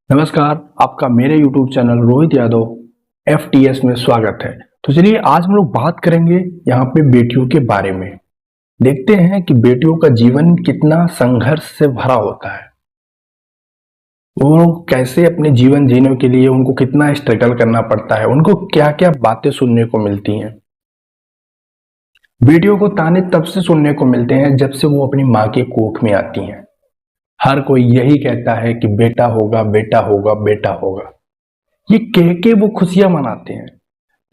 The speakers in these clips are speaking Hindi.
नमस्कार, आपका मेरे YouTube channel Rohit Yadav FTS में स्वागत है। तो चलिए आज हम लोग बात करेंगे यहाँ पे बेटियों के बारे में। देखते हैं कि बेटियों का जीवन कितना संघर्ष से भरा होता है। वो कैसे अपने जीवन जीने के लिए उनको कितना स्ट्रगल करना पड़ता है, उनको क्या क्या बातें सुनने को मिलती हैं। बेटियों को ताने तब से सुनने को मिलते हैं जब से वो अपनी माँ के कोख में आती हैं। हर कोई यही कहता है कि बेटा होगा, बेटा होगा, बेटा होगा। ये कह के वो खुशियां मनाते हैं,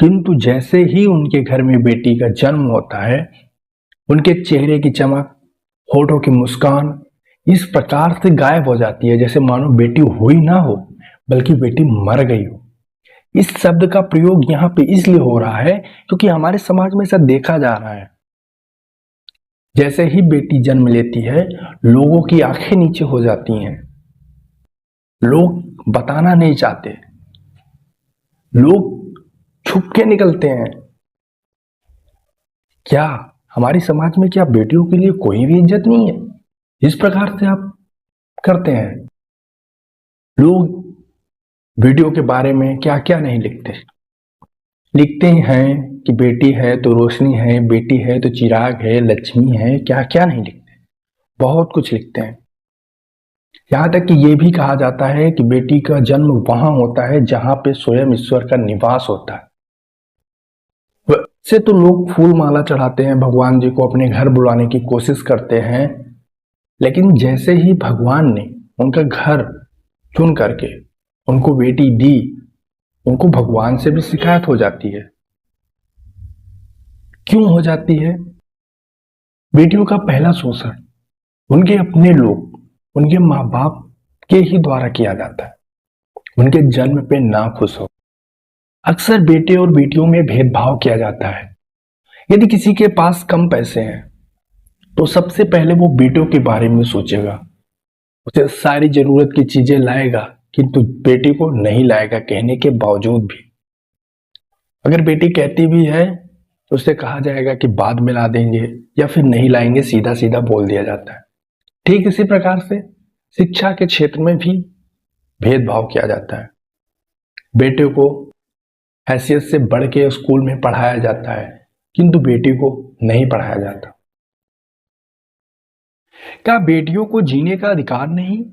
किंतु जैसे ही उनके घर में बेटी का जन्म होता है, उनके चेहरे की चमक, होठों की मुस्कान इस प्रकार से गायब हो जाती है जैसे मानो बेटी हुई ना हो, बल्कि बेटी मर गई हो। इस शब्द का प्रयोग यहाँ पे इसलिए हो रहा है क्योंकि हमारे समाज में ऐसा देखा जा रहा है। जैसे ही बेटी जन्म लेती है, लोगों की आंखें नीचे हो जाती हैं। लोग बताना नहीं चाहते, लोग छुप के निकलते हैं। क्या हमारी समाज में क्या बेटियों के लिए कोई भी इज्जत नहीं है? इस प्रकार से आप करते हैं। लोग वीडियो के बारे में क्या क्या नहीं लिखते। लिखते हैं कि बेटी है तो रोशनी है, बेटी है तो चिराग है, लक्ष्मी है, क्या क्या नहीं लिखते। बहुत कुछ लिखते हैं। यहाँ तक कि ये भी कहा जाता है कि बेटी का जन्म वहां होता है जहां पे स्वयं ईश्वर का निवास होता है। वैसे तो लोग फूल माला चढ़ाते हैं, भगवान जी को अपने घर बुलाने की कोशिश करते हैं, लेकिन जैसे ही भगवान ने उनका घर चुन करके उनको बेटी दी, उनको भगवान से भी शिकायत हो जाती है। क्यों हो जाती है? बेटियों का पहला शोषण उनके अपने लोग, उनके माँ बाप के ही द्वारा किया जाता है। उनके जन्म पे ना खुश हो। अक्सर बेटे और बेटियों में भेदभाव किया जाता है। यदि किसी के पास कम पैसे हैं तो सबसे पहले वो बेटों के बारे में सोचेगा, उसे सारी जरूरत की चीजें लाएगा, किंतु बेटी को नहीं लाएगा कहने के बावजूद भी। अगर बेटी कहती भी है तो उससे कहा जाएगा कि बाद में ला देंगे या फिर नहीं लाएंगे, सीधा सीधा बोल दिया जाता है। ठीक इसी प्रकार से शिक्षा के क्षेत्र में भी भेदभाव किया जाता है। बेटे को हैसियत से बढ़ के स्कूल में पढ़ाया जाता है, किंतु बेटी को नहीं पढ़ाया जाता। क्या बेटियों को जीने का अधिकार नहीं,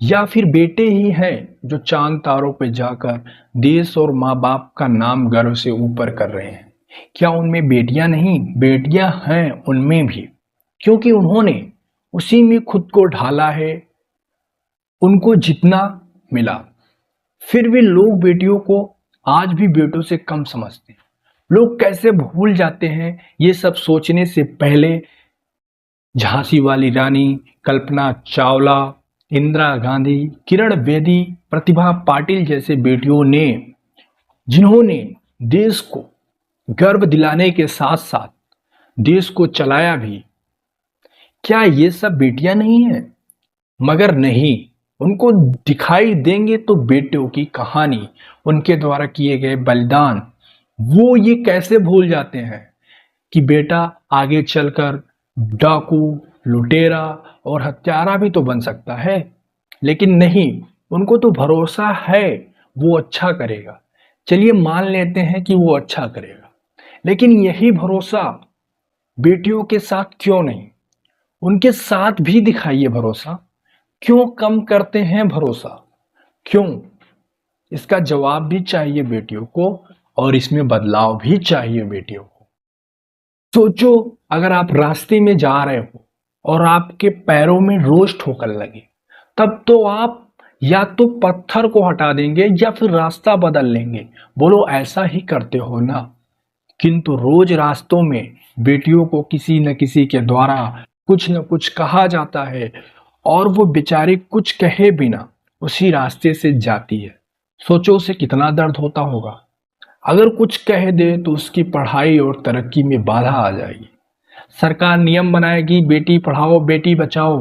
या फिर बेटे ही हैं जो चांद तारों पर जाकर देश और माँ बाप का नाम गर्व से ऊपर कर रहे हैं? क्या उनमें बेटियां नहीं? बेटियां हैं उनमें भी, क्योंकि उन्होंने उसी में खुद को ढाला है। उनको जितना मिला, फिर भी लोग बेटियों को आज भी बेटों से कम समझते हैं। लोग कैसे भूल जाते हैं ये सब सोचने से पहले झांसी वाली रानी, कल्पना चावला, इंदिरा गांधी, किरण बेदी, प्रतिभा पाटिल जैसे बेटियों ने, जिन्होंने देश को गर्व दिलाने के साथ साथ देश को चलाया भी, क्या ये सब बेटियां नहीं हैं? मगर नहीं, उनको दिखाई देंगे तो बेटियों की कहानी, उनके द्वारा किए गए बलिदान, वो ये कैसे भूल जाते हैं कि बेटा आगे चलकर डाकू, लुटेरा और हत्यारा भी तो बन सकता है। लेकिन नहीं, उनको तो भरोसा है वो अच्छा करेगा। चलिए मान लेते हैं कि वो अच्छा करेगा, लेकिन यही भरोसा बेटियों के साथ क्यों नहीं? उनके साथ भी दिखाइए भरोसा। क्यों कम करते हैं भरोसा? क्यों? इसका जवाब भी चाहिए बेटियों को, और इसमें बदलाव भी चाहिए बेटियों को। सोचो, अगर आप रास्ते में जा रहे हो और आपके पैरों में रोज ठोकर लगे, तब तो आप या तो पत्थर को हटा देंगे या फिर रास्ता बदल लेंगे। बोलो ऐसा ही करते हो ना? किंतु रोज रास्तों में बेटियों को किसी न किसी के द्वारा कुछ न कुछ कहा जाता है, और वो बेचारी कुछ कहे बिना उसी रास्ते से जाती है। सोचो उसे कितना दर्द होता होगा। अगर कुछ कह दे तो उसकी पढ़ाई और तरक्की में बाधा आ जाएगी। सरकार नियम बनाएगी बेटी पढ़ाओ बेटी बचाओ,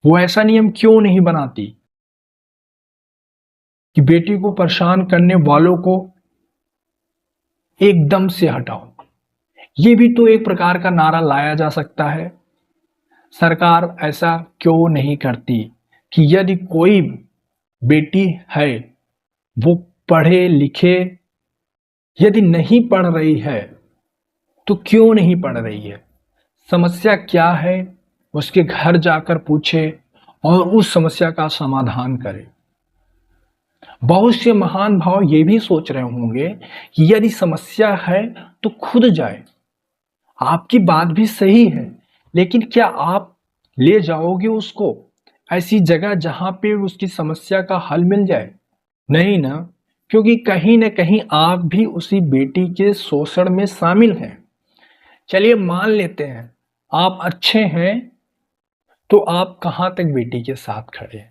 वो ऐसा नियम क्यों नहीं बनाती कि बेटी को परेशान करने वालों को एकदम से हटाओ? ये भी तो एक प्रकार का नारा लाया जा सकता है। सरकार ऐसा क्यों नहीं करती कि यदि कोई बेटी है वो पढ़े लिखे, यदि नहीं पढ़ रही है तो क्यों नहीं पढ़ रही है, समस्या क्या है, उसके घर जाकर पूछे और उस समस्या का समाधान करे। बहुत से महान भाव ये भी सोच रहे होंगे कि यदि समस्या है तो खुद जाए। आपकी बात भी सही है, लेकिन क्या आप ले जाओगे उसको ऐसी जगह जहां पे उसकी समस्या का हल मिल जाए? नहीं ना, क्योंकि कहीं न कहीं आप भी उसी बेटी के शोषण में शामिल हैं। चलिए मान लेते हैं आप अच्छे हैं, तो आप कहाँ तक बेटी के साथ खड़े हैं?